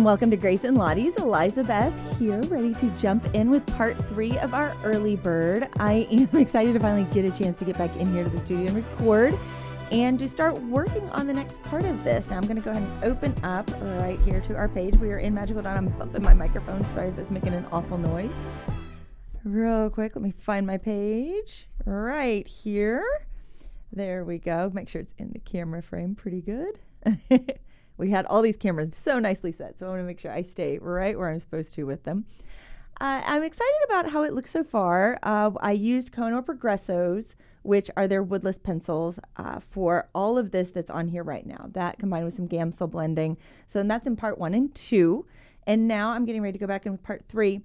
welcome to Grace and Lottie's Elizabeth here, ready to jump in with part 3 of our early bird. I am excited to finally get a chance to get back in here to the studio and record and to start working on the next part of this. Now I'm going to go ahead and open up right here to our page. We are in Magical Dawn. I'm bumping my microphone. Sorry if that's making an awful noise. Real quick, let me find my page right here. There we go. Make sure it's in the camera frame pretty good. We had all these cameras so nicely set, so I want to make sure I stay right where I'm supposed to with them. I'm excited about how it looks so far. I used Kohinoor Progressos, which are their woodless pencils, for all of this that's on here right now. That combined with some Gamsol blending. So that's in part 1 and 2. And now I'm getting ready to go back in with part 3.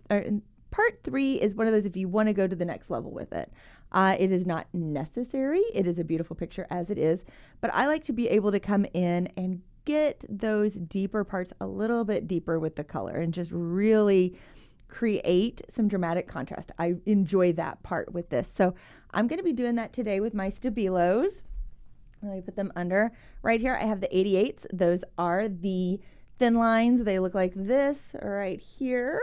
Part 3 is one of those if you want to go to the next level with it. It is not necessary. It is a beautiful picture as it is. But I like to be able to come in and get those deeper parts a little bit deeper with the color and just really create some dramatic contrast. I enjoy that part with this. So I'm going to be doing that today with my Stabilos. Let me put them under. Right here I have the 88s. Those are the thin lines. They look like this right here.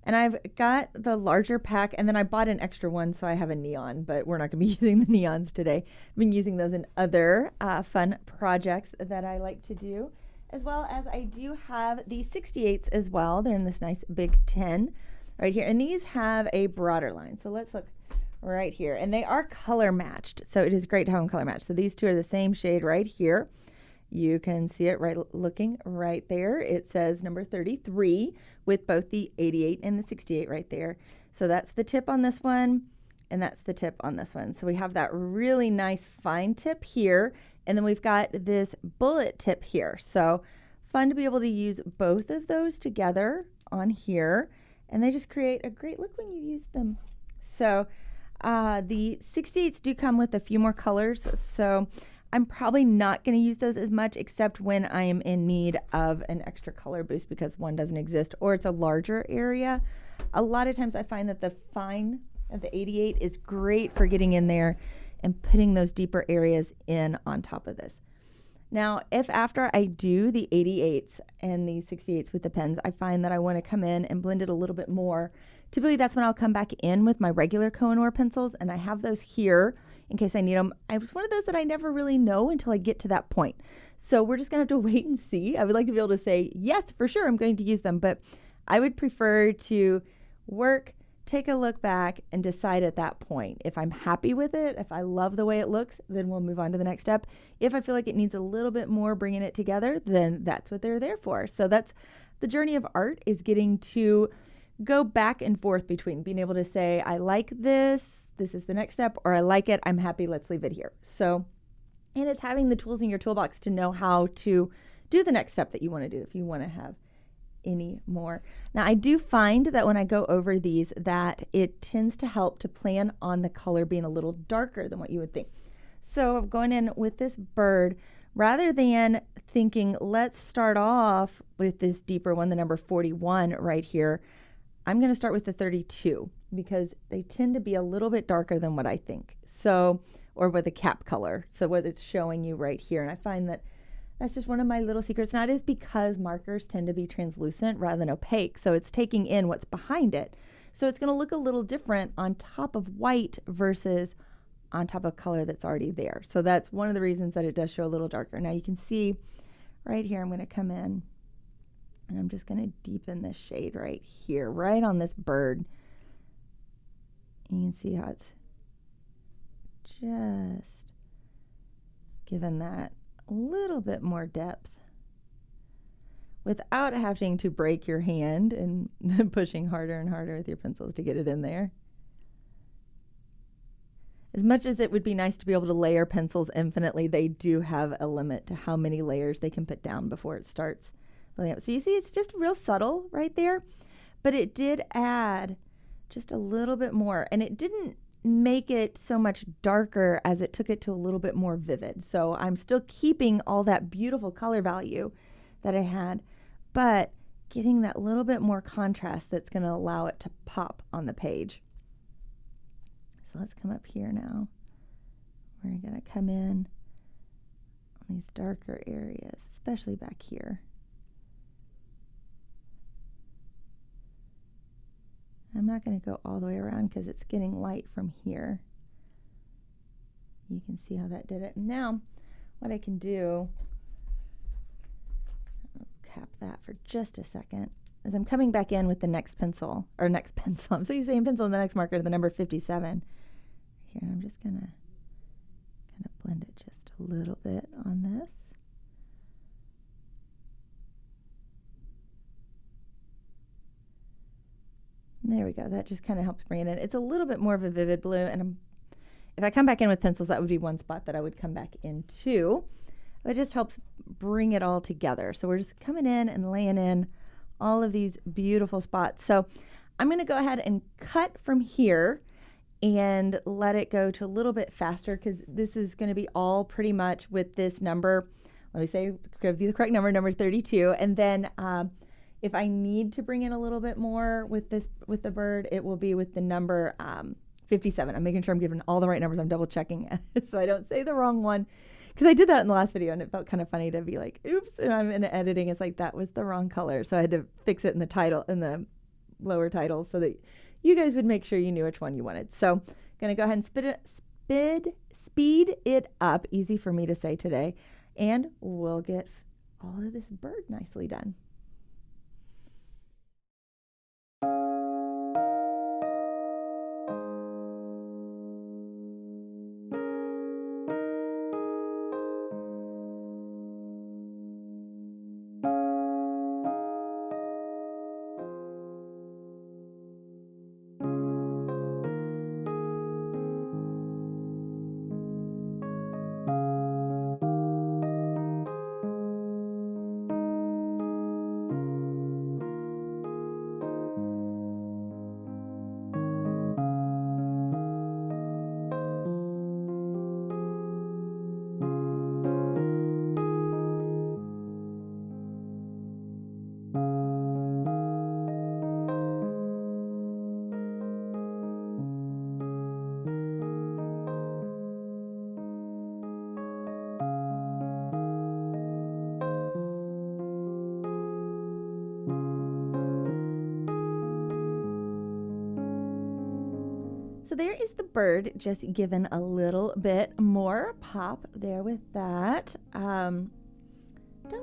And I've got the larger pack, and then I bought an extra one, so I have a neon, but we're not going to be using the neons today. I've been using those in other fun projects that I like to do, as well as I do have the 68s as well. They're in this nice big 10 right here, and these have a broader line. So let's look right here, and they are color matched, so it is great to have them color matched. So these two are the same shade right here. You can see it looking right there. It says number 33 with both the 88 and the 68 right there. So that's the tip on this one, and that's the tip on this one. So we have that really nice fine tip here, and then we've got this bullet tip here. So fun to be able to use both of those together on here, and they just create a great look when you use them. So the 68s do come with a few more colors, so I'm probably not going to use those as much except when I am in need of an extra color boost because one doesn't exist or it's a larger area. A lot of times I find that the fine of the 88 is great for getting in there and putting those deeper areas in on top of this. Now, if after I do the 88s and the 68s with the pens, I find that I want to come in and blend it a little bit more, typically that's when I'll come back in with my regular Kohinoor pencils, and I have those here in case I need them. I was one of those that I never really know until I get to that point. So we're just going to have to wait and see. I would like to be able to say, yes, for sure, I'm going to use them, but I would prefer to work, take a look back, and decide at that point. If I'm happy with it, if I love the way it looks, then we'll move on to the next step. If I feel like it needs a little bit more bringing it together, then that's what they're there for. So that's the journey of art, is getting to go back and forth between being able to say, I like this is the next step, or I like it, I'm happy, let's leave it here. So, and it's having the tools in your toolbox to know how to do the next step that you want to do if you want to have any more. Now, I do find that when I go over these that it tends to help to plan on the color being a little darker than what you would think. So I'm going in with this bird, rather than thinking, let's start off with this deeper one, the number 41 right here, I'm going to start with the 32 because they tend to be a little bit darker than what I think. So, or with the cap color. So what it's showing you right here. And I find that that's just one of my little secrets. Now it is because markers tend to be translucent rather than opaque. So it's taking in what's behind it. So it's going to look a little different on top of white versus on top of color that's already there. So that's one of the reasons that it does show a little darker. Now you can see right here, I'm going to come in and I'm just going to deepen this shade right here, right on this bird. And you can see how it's just given that a little bit more depth without having to break your hand and pushing harder and harder with your pencils to get it in there. As much as it would be nice to be able to layer pencils infinitely, they do have a limit to how many layers they can put down before it starts. So you see, it's just real subtle right there, but it did add just a little bit more, and it didn't make it so much darker as it took it to a little bit more vivid. So I'm still keeping all that beautiful color value that I had, but getting that little bit more contrast that's going to allow it to pop on the page. So let's come up here now. We're going to come in on these darker areas, especially back here. I'm not going to go all the way around because it's getting light from here. You can see how that did it. And now what I can do, I'll cap that for just a second, is I'm coming back in with the next pencil, I'm so used to saying pencil, and the next marker, the number 57 here, and I'm just going to kind of blend it just a little bit on this. There we go. That just kind of helps bring it in. It's a little bit more of a vivid blue, and if I come back in with pencils, that would be one spot that I would come back into. It just helps bring it all together. So we're just coming in and laying in all of these beautiful spots. So I'm going to go ahead and cut from here and let it go to a little bit faster, because this is going to be all pretty much with this number. Let me say, give you the correct number, number 32. And then if I need to bring in a little bit more with the bird, it will be with the number 57. I'm making sure I'm giving all the right numbers. I'm double checking so I don't say the wrong one, because I did that in the last video and it felt kind of funny to be like, oops, and I'm in editing. It's like, that was the wrong color. So I had to fix it in the title, in the lower title, so that you guys would make sure you knew which one you wanted. So I'm going to go ahead and speed it up. Easy for me to say today. And we'll get all of this bird nicely done. So there is the bird, just given a little bit more pop there with that. Don't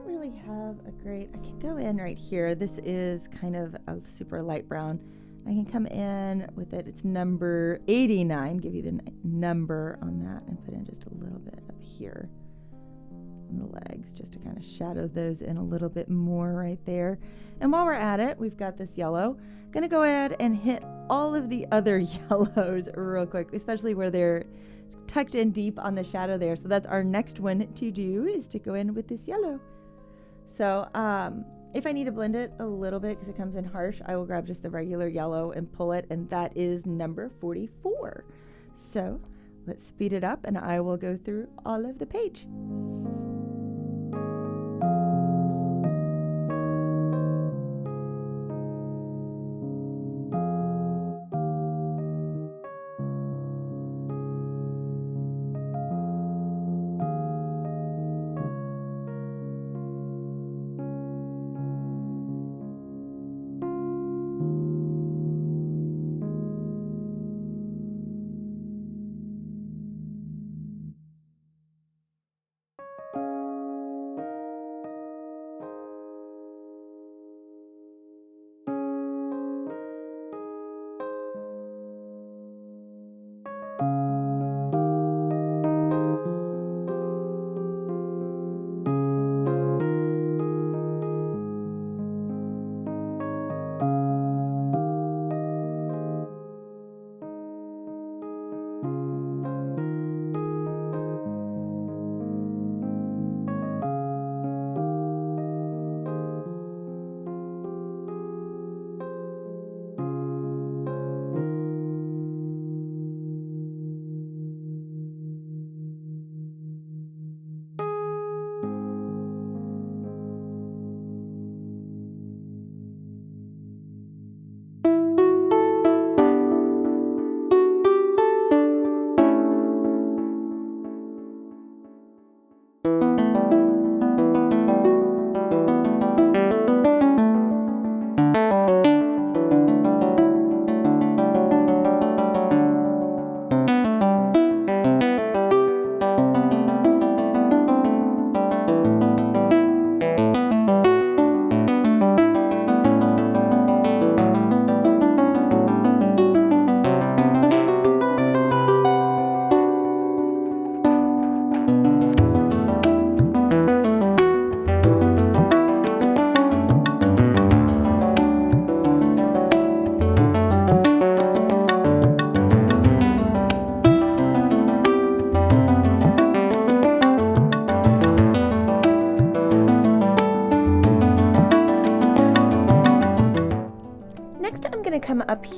really have a great, I can go in right here. This is kind of a super light brown. I can come in with it. It's number 89. Give you the number on that and put in just a little bit up here on the legs, just to kind of shadow those in a little bit more right there. And while we're at it, we've got this yellow. I'm going to go ahead and hit all of the other yellows real quick, especially where they're tucked in deep on the shadow there. So that's our next one to do, is to go in with this yellow. So if I need to blend it a little bit because it comes in harsh, I will grab just the regular yellow and pull it, and that is number 44. So let's speed it up and I will go through all of the page.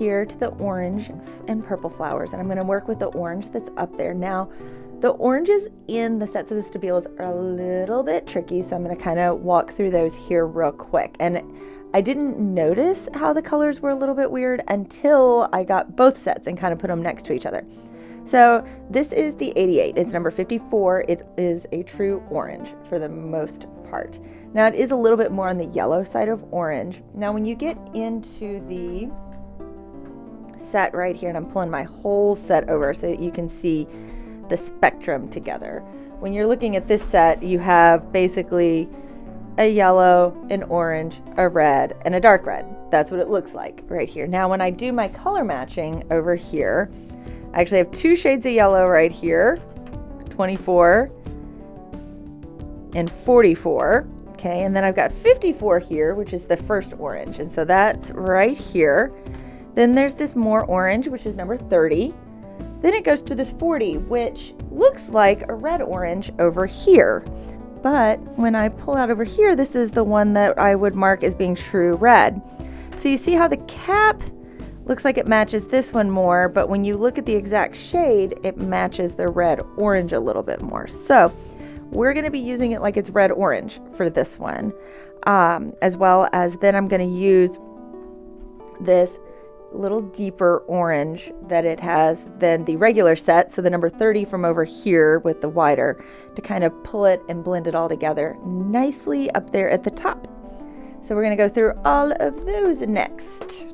here to the orange and purple flowers, and I'm going to work with the orange that's up there. Now, the oranges in the sets of the stabilas are a little bit tricky, so I'm going to kind of walk through those here real quick. And I didn't notice how the colors were a little bit weird until I got both sets and kind of put them next to each other. So this is the 88. It's number 54. It is a true orange for the most part. Now it is a little bit more on the yellow side of orange. Now when you get into the set right here, and I'm pulling my whole set over so that you can see the spectrum together. When you're looking at this set, you have basically a yellow, an orange, a red, and a dark red. That's what it looks like right here. Now when I do my color matching over here, I actually have 2 shades of yellow right here, 24 and 44. Okay, and then I've got 54 here, which is the first orange, and so that's right here. Then there's this more orange, which is number 30. Then it goes to this 40, which looks like a red orange over here. But when I pull out over here, this is the one that I would mark as being true red. So you see how the cap looks like it matches this one more, but when you look at the exact shade, it matches the red orange a little bit more. So we're going to be using it like it's red orange for this one, as well as then I'm going to use this little deeper orange that it has than the regular set, so the number 30 from over here with the wider, to kind of pull it and blend it all together nicely up there at the top. So we're going to go through all of those next.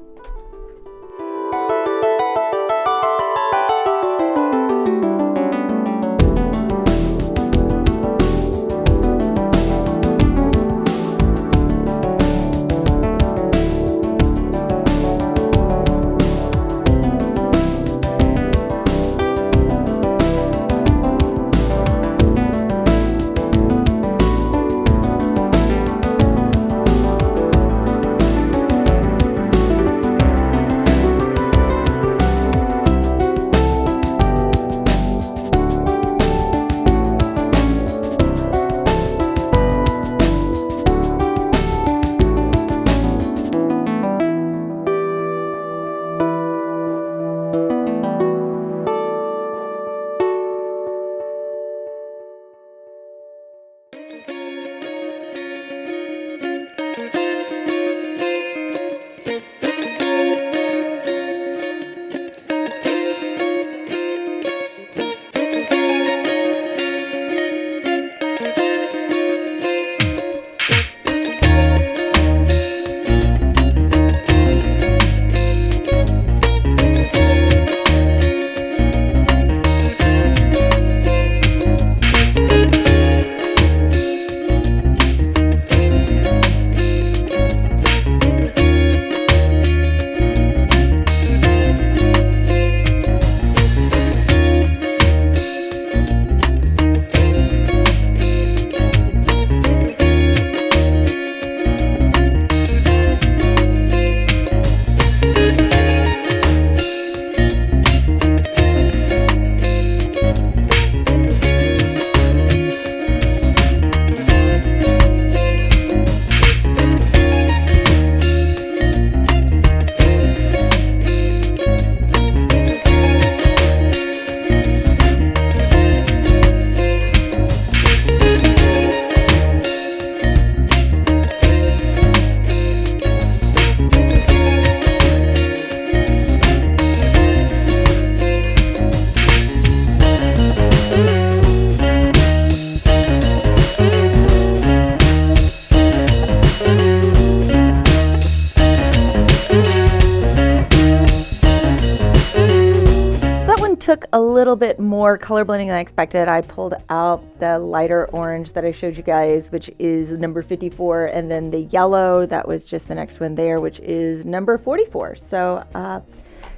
Took a little bit more color blending than I expected. I pulled out the lighter orange that I showed you guys, which is number 54, and then the yellow, that was just the next one there, which is number 44. So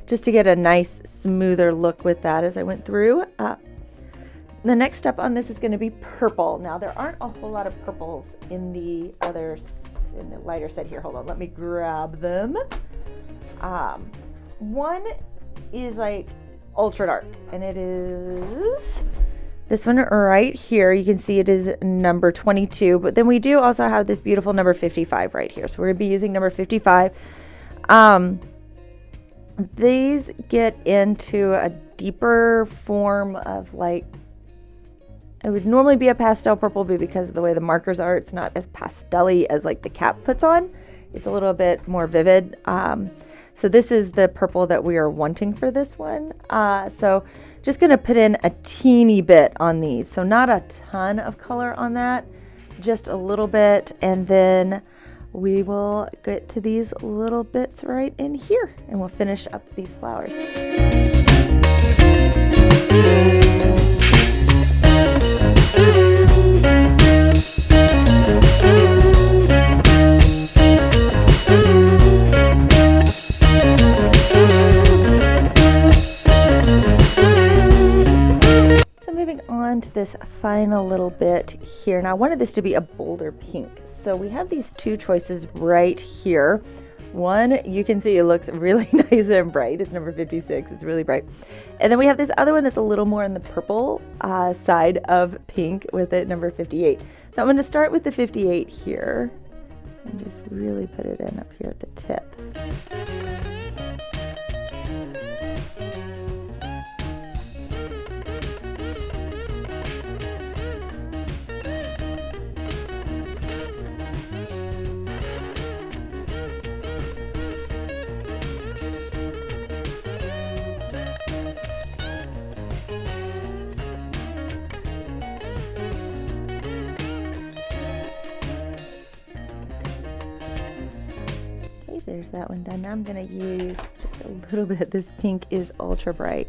just to get a nice smoother look with that as I went through. The next step on this is going to be purple. Now there aren't a whole lot of purples in the lighter set here. Hold on, let me grab them. One is like ultra dark, and it is this one right here. You can see it is number 22, but then we do also have this beautiful number 55 right here. So we're gonna be using number 55. these get into a deeper form of like, it would normally be a pastel purple, but because of the way the markers are, it's not as pastel-y as like the cap puts on. It's a little bit more vivid. So this is the purple that we are wanting for this one. So just gonna put in a teeny bit on these. So not a ton of color on that, just a little bit. And then we will get to these little bits right in here and we'll finish up these flowers. To this final little bit here. Now I wanted this to be a bolder pink. So we have these two choices right here. One, you can see it looks really nice and bright. It's number 56. It's really bright. And then we have this other one that's a little more in the purple side of pink with it, number 58. So I'm going to start with the 58 here and just really put it in up here at the tip. There's that one done. Now I'm going to use just a little bit. This pink is ultra bright.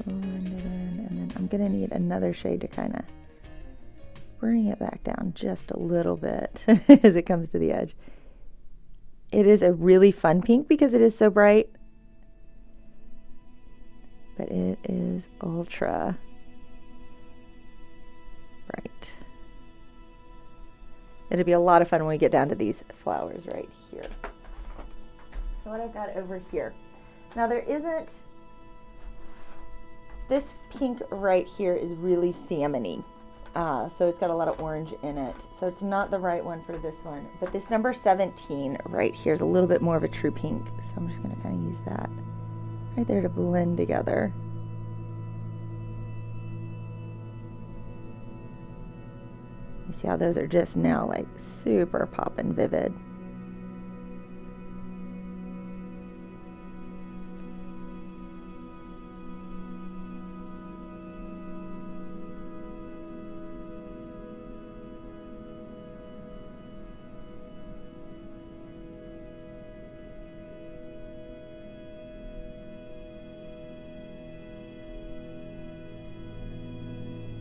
Blend it in, and then I'm going to need another shade to kind of bring it back down just a little bit as it comes to the edge. It is a really fun pink because it is so bright, but it is ultra bright. It'll be a lot of fun when we get down to these flowers right here. So what I've got over here. Now there isn't, this pink right here is really salmon-y. So it's got a lot of orange in it. So it's not the right one for this one. But this number 17 right here is a little bit more of a true pink. So I'm just going to kind of use that right there to blend together. You see how those are just now like super poppin' vivid.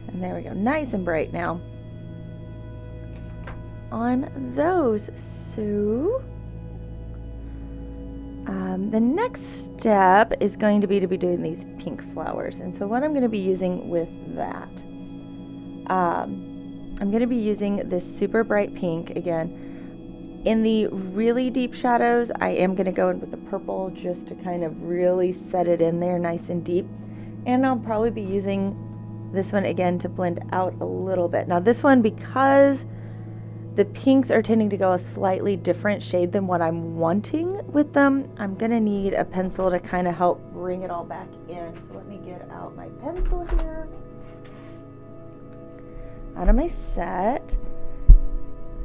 And there we go, nice and bright now on those. So the next step is going to be doing these pink flowers. And so what I'm going to be using with that, I'm going to be using this super bright pink again. In the really deep shadows, I am going to go in with the purple just to kind of really set it in there nice and deep. And I'll probably be using this one again to blend out a little bit. Now this one, because the pinks are tending to go a slightly different shade than what I'm wanting with them, I'm gonna need a pencil to kind of help bring it all back in. So let me get out my pencil here, out of my set.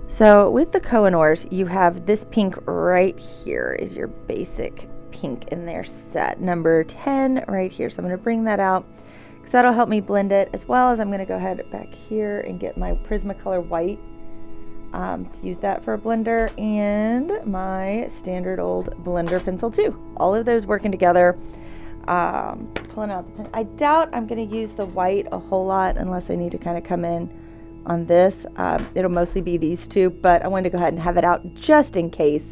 So with the Kohinoors, you have this pink right here is your basic pink in their set, number 10 right here. So I'm gonna bring that out because that'll help me blend it, as well as I'm gonna go ahead back here and get my Prismacolor white. To use that for a blender, and my standard old blender pencil too. All of those working together. Pulling out the pen. I doubt I'm going to use the white a whole lot unless I need to kind of come in on this. It'll mostly be these two, but I wanted to go ahead and have it out just in case.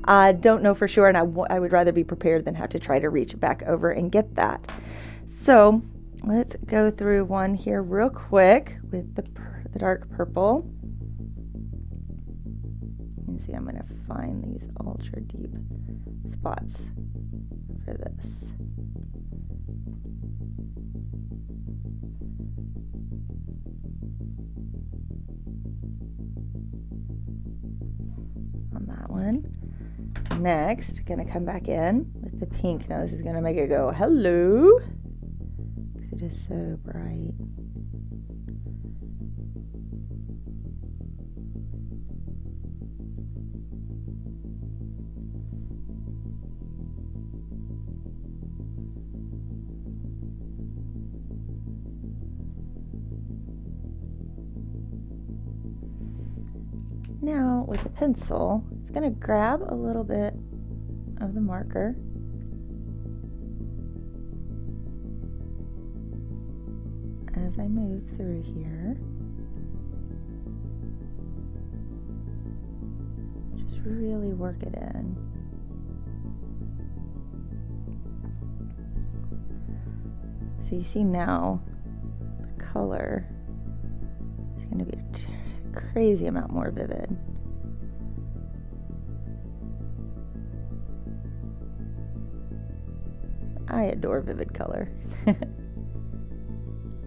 Don't know for sure, and I would rather be prepared than have to try to reach back over and get that. So let's go through one here real quick with the dark purple. See, I'm going to find these ultra deep spots for this. On that one. Next, gonna come back in with the pink. Now this is gonna make it go, hello. It is so bright. Now with the pencil, it's going to grab a little bit of the marker as I move through here. Just really work it in. So you see now the color is going to be a crazy amount more vivid. I adore vivid color.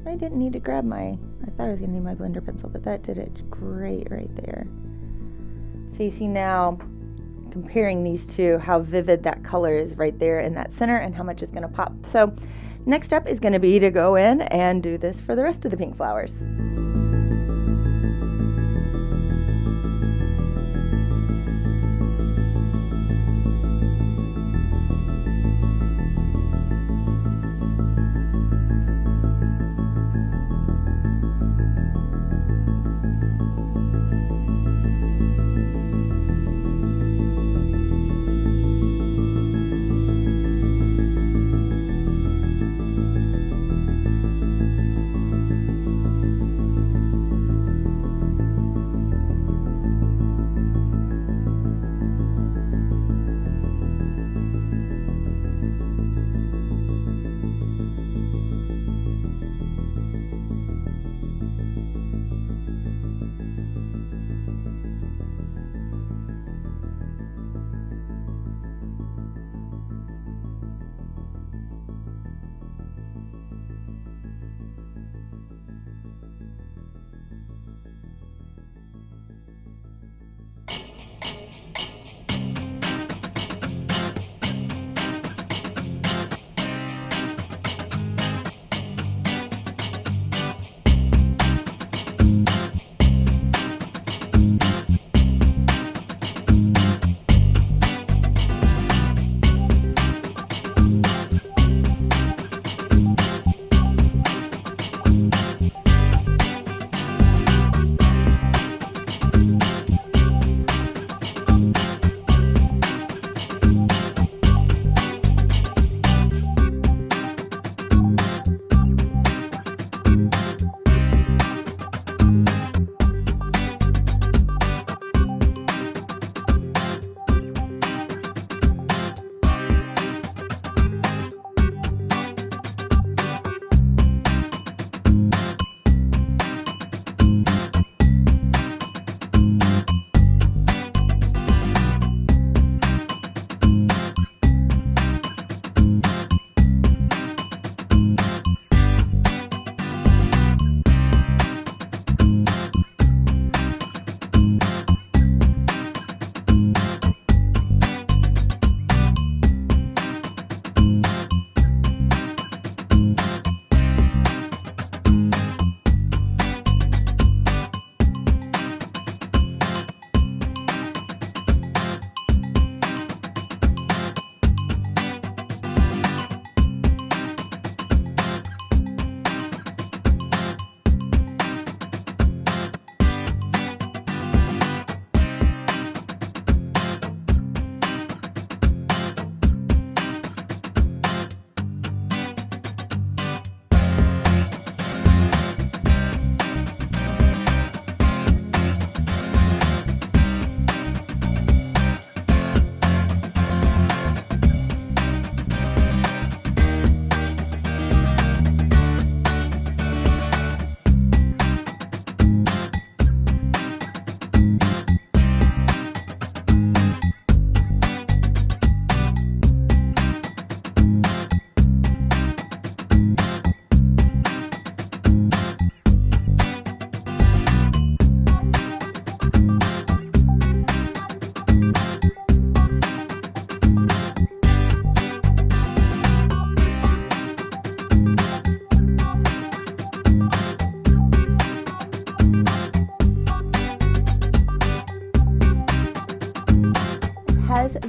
I didn't need to grab I thought I was going to need my blender pencil, but that did it great right there. So you see now, comparing these two, how vivid that color is right there in that center and how much it's going to pop. So next step is going to be to go in and do this for the rest of the pink flowers.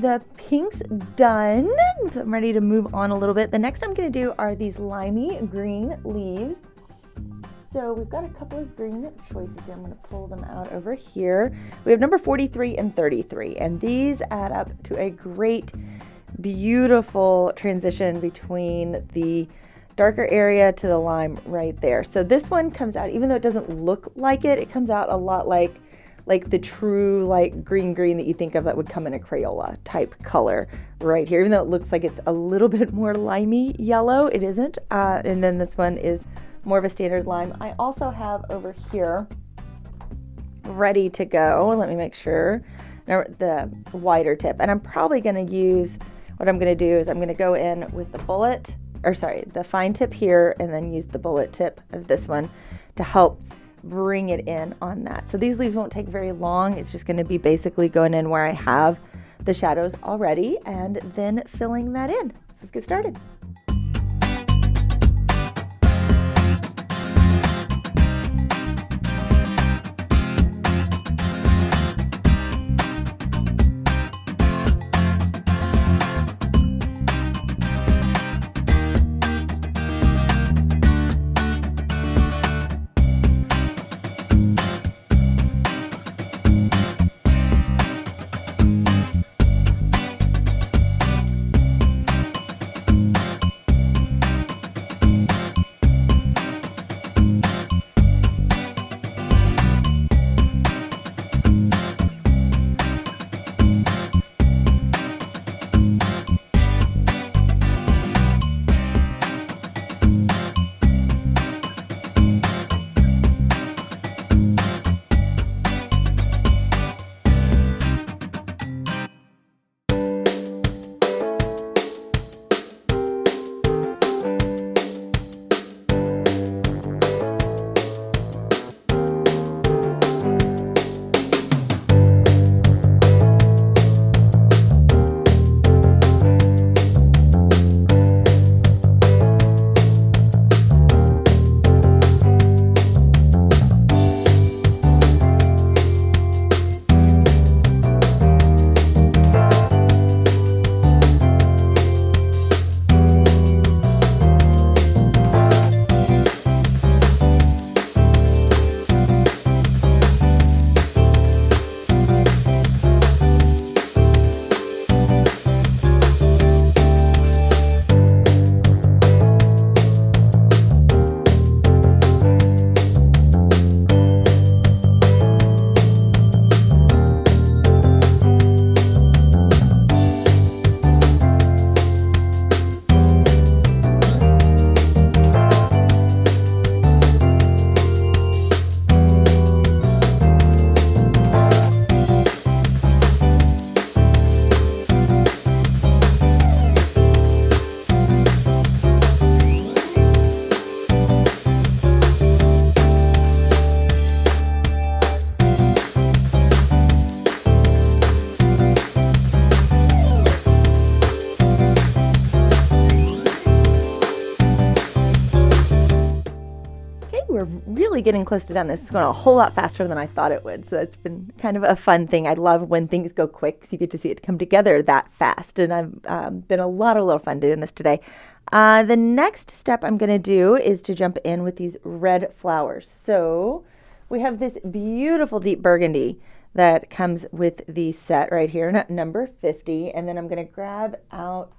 the pinks done. So I'm ready to move on a little bit. The next I'm going to do are these limey green leaves. So we've got a couple of green choices here. I'm going to pull them out over here. We have number 43 and 33, and these add up to a great, beautiful transition between the darker area to the lime right there. So this one comes out, even though it doesn't look like it, it comes out a lot like the true like green that you think of that would come in a Crayola type color right here. Even though it looks like it's a little bit more limey yellow, it isn't. And then this one is more of a standard lime. I also have over here ready to go. Let me make sure. Now, the wider tip. And I'm probably going to use, what I'm going to do is I'm going to go in with the fine tip here, and then use the bullet tip of this one to help bring it in on that. So these leaves won't take very long. It's just going to be basically going in where I have the shadows already and then filling that in. Let's get started. We're really getting close to done. This is going a whole lot faster than I thought it would. So it's been kind of a fun thing. I love when things go quick because you get to see it come together that fast. And I've been a lot of fun doing this today. The next step I'm going to do is to jump in with these red flowers. So we have this beautiful deep burgundy that comes with the set right here, number 50. And then I'm going to grab out,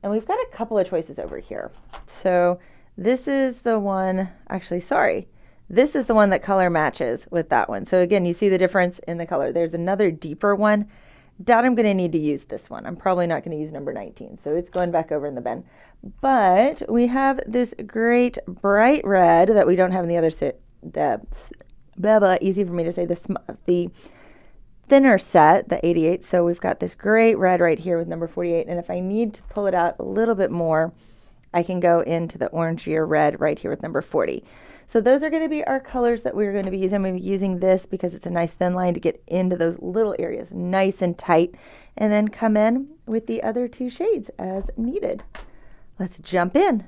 and we've got a couple of choices over here. So this is the one, this is the one that color matches with that one. So again, you see the difference in the color. There's another deeper one. Doubt I'm going to need to use this one. I'm probably not going to use number 19. So it's going back over in the bin. But we have this great bright red that we don't have in the other set. Easy for me to say, the thinner set, the 88. So we've got this great red right here with number 48. And if I need to pull it out a little bit more, I can go into the orangier red right here with number 40. So those are going to be our colors that we're going to be using. I'm going to be using this because it's a nice thin line to get into those little areas nice and tight, and then come in with the other two shades as needed. Let's jump in.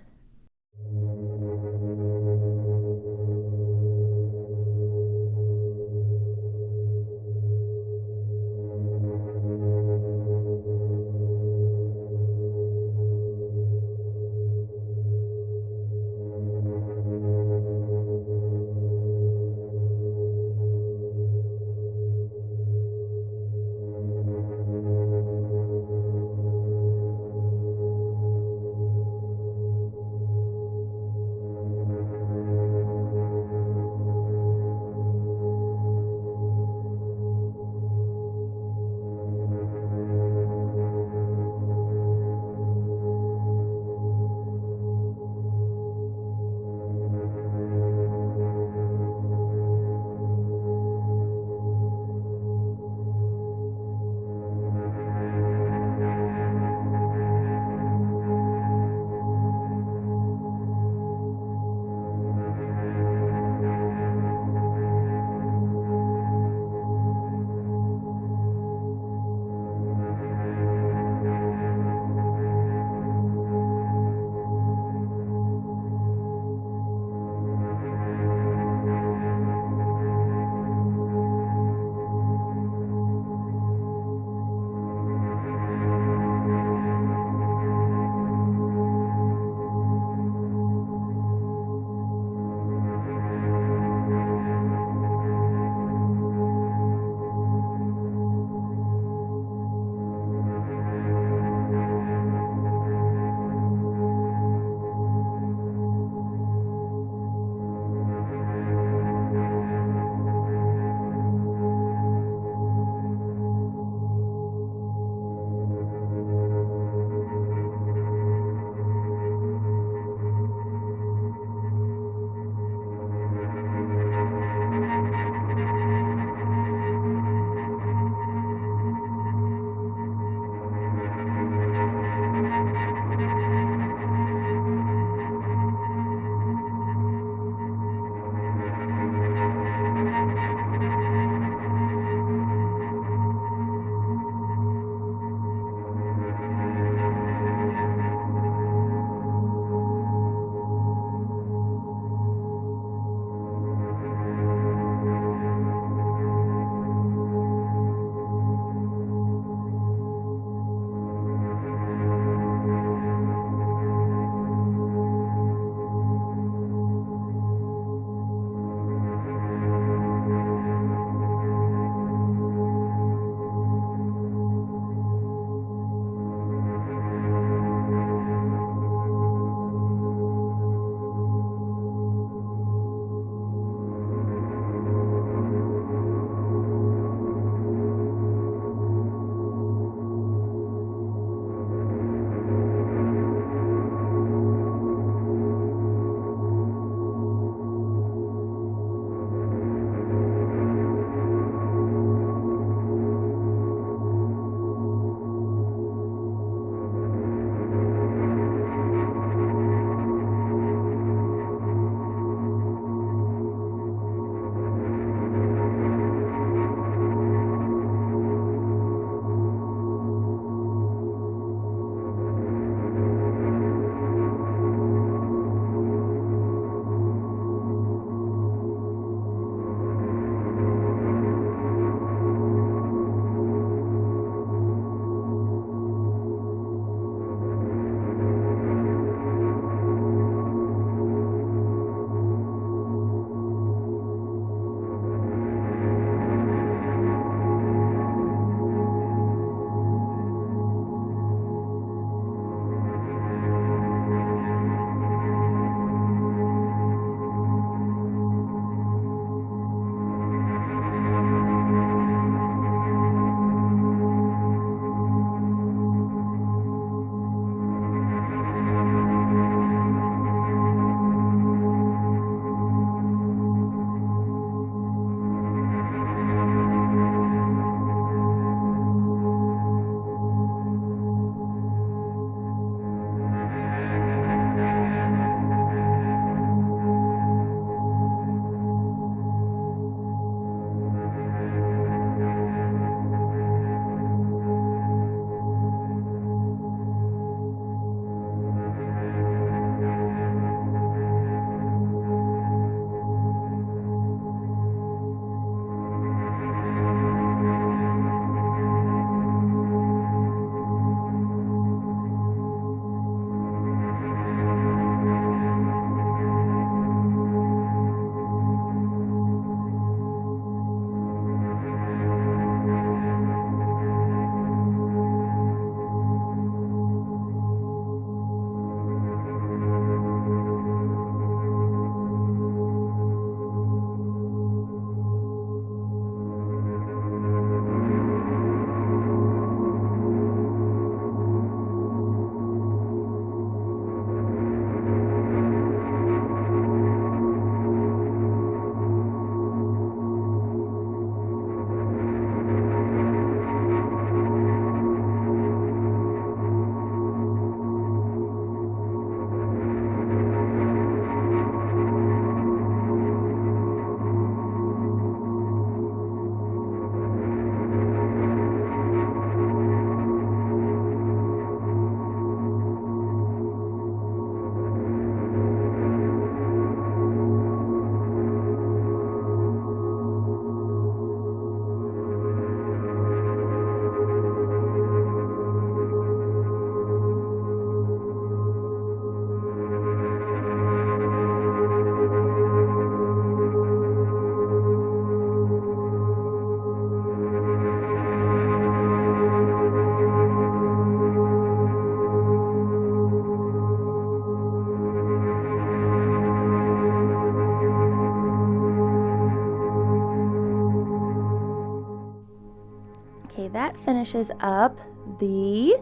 finishes up the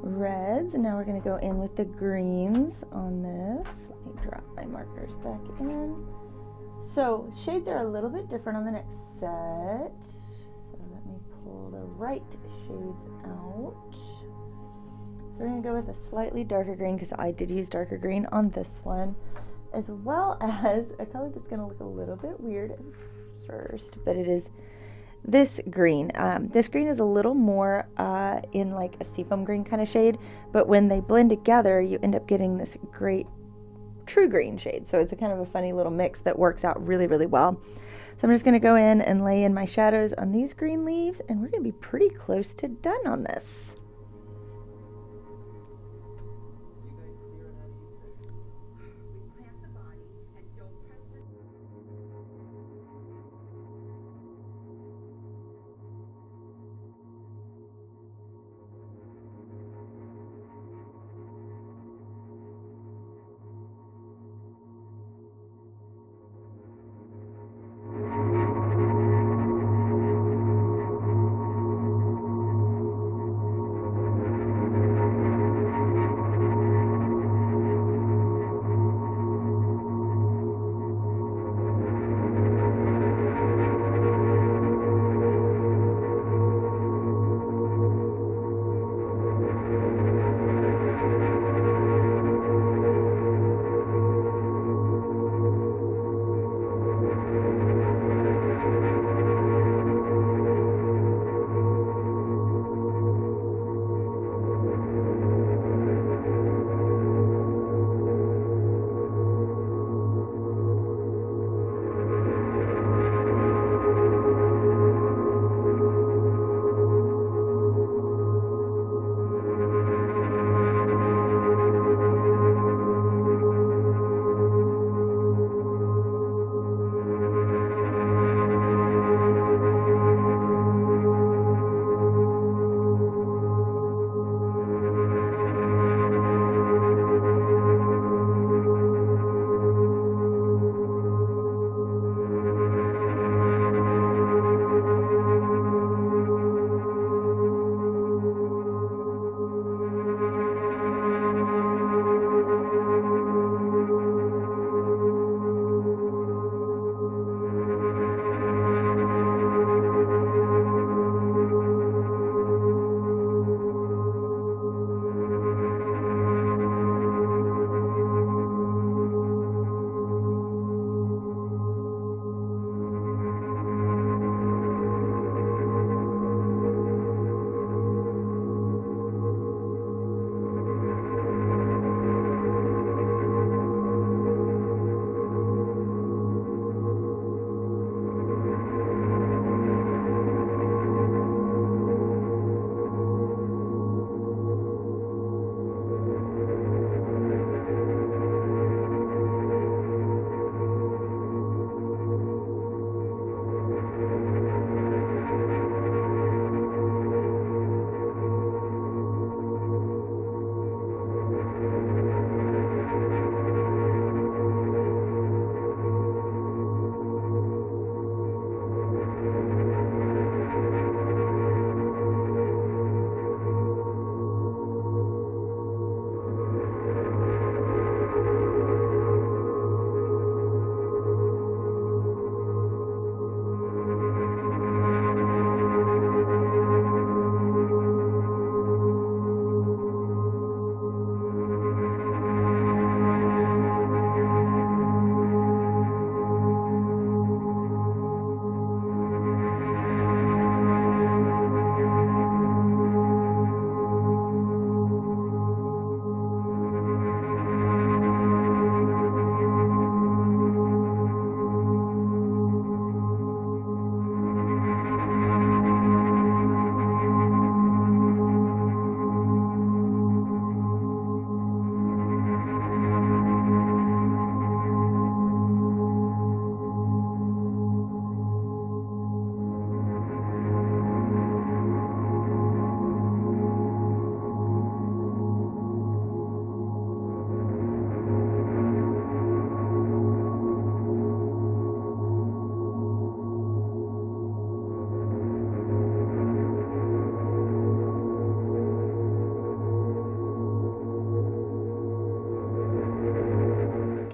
reds, and now we're going to go in with the greens on this. Let me drop my markers back in. So shades are a little bit different on the next set. So let me pull the right shades out. So we're going to go with a slightly darker green because I did use darker green on this one, as well as a color that's going to look a little bit weird at first, but it is this green. This green is a little more in like a seafoam green kind of shade, but when they blend together, you end up getting this great true green shade. So it's a kind of a funny little mix that works out really, really well. So I'm just going to go in and lay in my shadows on these green leaves, and we're going to be pretty close to done on this.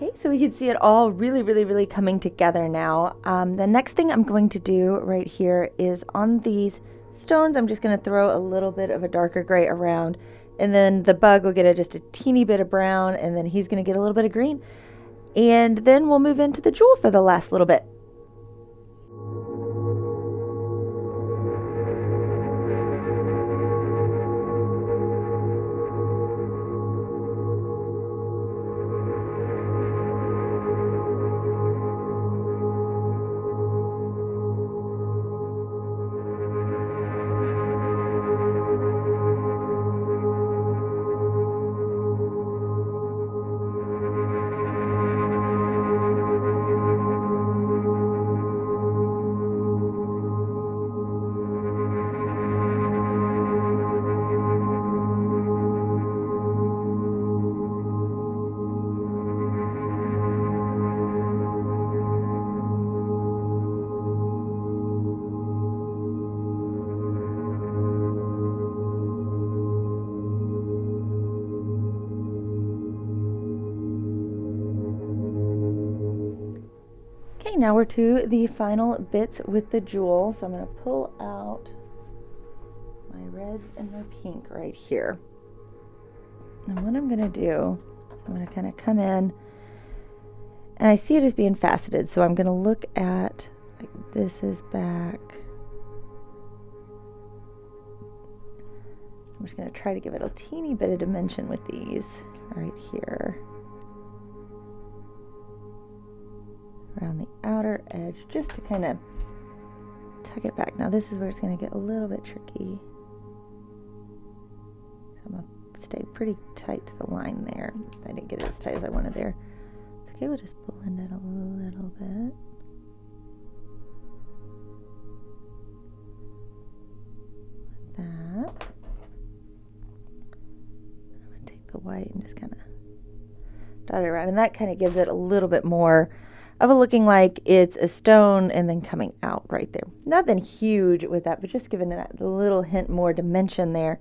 Okay, so we can see it all really coming together now. The next thing I'm going to do right here is on these stones, I'm just going to throw a little bit of a darker gray around, and then the bug will get just a teeny bit of brown, and then he's going to get a little bit of green. And then we'll move into the jewel for the last little bit. Okay, now we're to the final bits with the jewel. So I'm going to pull out my reds and my pink right here. And what I'm going to do, I'm going to kind of come in, and I see it as being faceted. So I'm going to look at, like, this is back. I'm just going to try to give it a teeny bit of dimension with these right here. Around the outer edge, just to kind of tuck it back. Now this is where it's going to get a little bit tricky. I'm going to stay pretty tight to the line there. I didn't get it as tight as I wanted there. It's okay, we'll just blend it a little bit. Like that. I'm going to take the white and just kind of dot it around, and that kind of gives it a little bit more of it looking like it's a stone and then coming out right there. Nothing huge with that, but just giving that little hint more dimension there.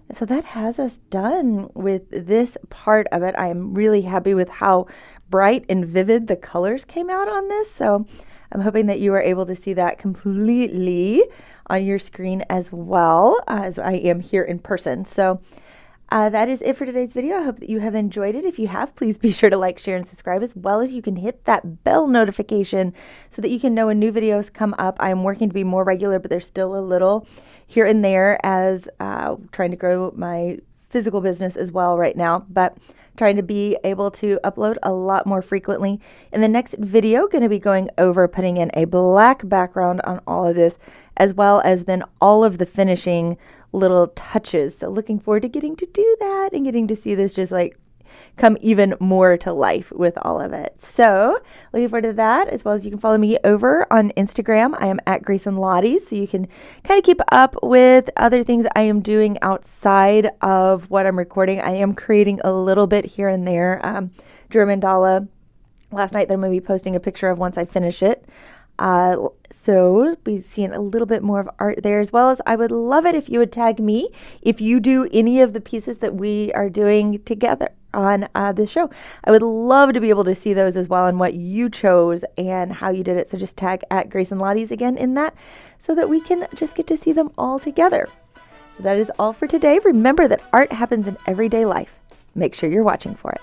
And so that has us done with this part of it. I am really happy with how bright and vivid the colors came out on this. So I'm hoping that you are able to see that completely on your screen as well as I am here in person. So that is it for today's video. I hope that you have enjoyed it. If you have, please be sure to like, share, and subscribe, as well as you can hit that bell notification so that you can know when new videos come up. I am working to be more regular, but there's still a little here and there as trying to grow my physical business as well right now, but trying to be able to upload a lot more frequently. In the next video, going to be going over putting in a black background on all of this, as well as then all of the finishing little touches. So looking forward to getting to do that and getting to see this just like come even more to life with all of it. So looking forward to that, as well as you can follow me over on Instagram. I am at Grace and Lottie's, so you can kind of keep up with other things I am doing outside of what I'm recording. I am creating a little bit here and there. German Dala last night that I'm going to be posting a picture of once I finish it. So be seeing a little bit more of art there, as well as I would love it if you would tag me if you do any of the pieces that we are doing together on this show. I would love to be able to see those as well and what you chose and how you did it. So just tag at Grace and Lottie's again in that so that we can just get to see them all together. So that is all for today. Remember that art happens in everyday life. Make sure you're watching for it.